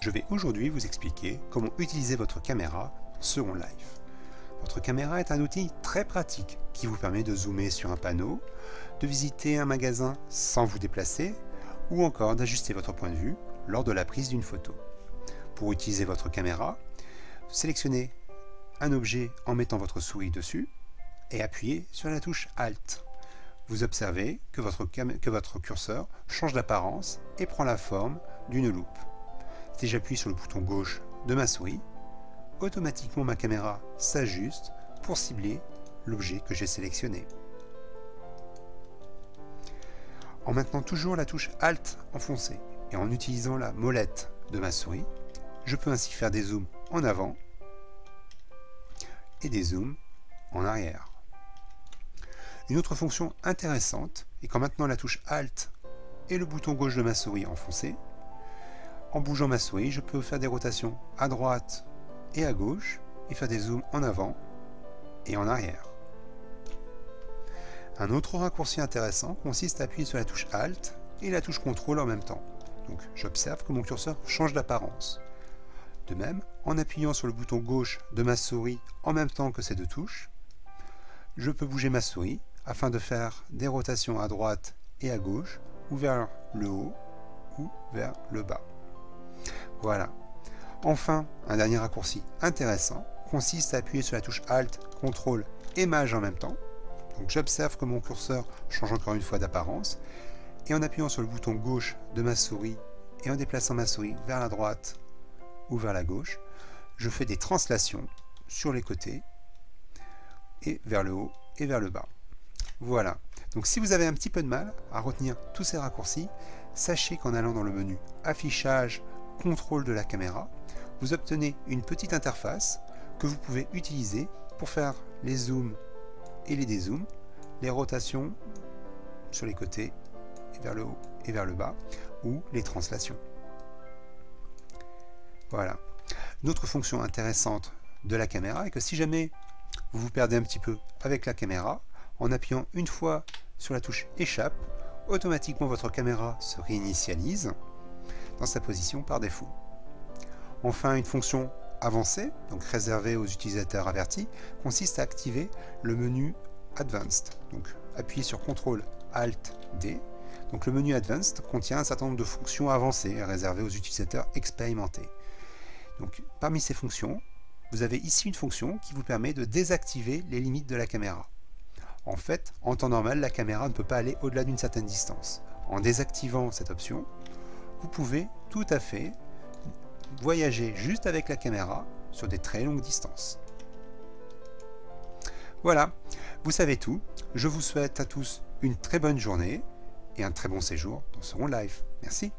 Je vais aujourd'hui vous expliquer comment utiliser votre caméra dans Second Life. Votre caméra est un outil très pratique qui vous permet de zoomer sur un panneau, de visiter un magasin sans vous déplacer ou encore d'ajuster votre point de vue lors de la prise d'une photo. Pour utiliser votre caméra, sélectionnez un objet en mettant votre souris dessus et appuyez sur la touche Alt. Vous observez que votre curseur change d'apparence et prend la forme d'une loupe. Si j'appuie sur le bouton gauche de ma souris, automatiquement ma caméra s'ajuste pour cibler l'objet que j'ai sélectionné. En maintenant toujours la touche Alt enfoncée et en utilisant la molette de ma souris, je peux ainsi faire des zooms en avant et des zooms en arrière. Une autre fonction intéressante est qu'en maintenant la touche Alt et le bouton gauche de ma souris enfoncé, en bougeant ma souris, je peux faire des rotations à droite et à gauche et faire des zooms en avant et en arrière. Un autre raccourci intéressant consiste à appuyer sur la touche Alt et la touche CTRL en même temps. Donc j'observe que mon curseur change d'apparence. De même, en appuyant sur le bouton gauche de ma souris en même temps que ces deux touches, je peux bouger ma souris afin de faire des rotations à droite et à gauche, ou vers le haut, ou vers le bas. Voilà. Enfin, un dernier raccourci intéressant consiste à appuyer sur la touche Alt, CTRL et Maj en même temps. Donc j'observe que mon curseur change encore une fois d'apparence, et en appuyant sur le bouton gauche de ma souris et en déplaçant ma souris vers la droite ou vers la gauche, je fais des translations sur les côtés et vers le haut et vers le bas. Voilà. Donc si vous avez un petit peu de mal à retenir tous ces raccourcis, sachez qu'en allant dans le menu Affichage, Contrôle de la caméra, vous obtenez une petite interface que vous pouvez utiliser pour faire les zooms et les dézooms, les rotations sur les côtés et vers le haut et vers le bas, ou les translations. Voilà. Une autre fonction intéressante de la caméra est que si jamais vous vous perdez un petit peu avec la caméra, en appuyant une fois sur la touche Échappe, automatiquement votre caméra se réinitialise dans sa position par défaut. Enfin, une fonction avancée, donc réservée aux utilisateurs avertis, consiste à activer le menu Advanced. Donc appuyez sur CTRL ALT D. Donc le menu Advanced contient un certain nombre de fonctions avancées réservées aux utilisateurs expérimentés. Donc parmi ces fonctions, vous avez ici une fonction qui vous permet de désactiver les limites de la caméra. En fait, en temps normal, la caméra ne peut pas aller au-delà d'une certaine distance. En désactivant cette option, vous pouvez tout à fait voyager juste avec la caméra sur des très longues distances. Voilà, vous savez tout. Je vous souhaite à tous une très bonne journée et un très bon séjour dans Second Life. Merci.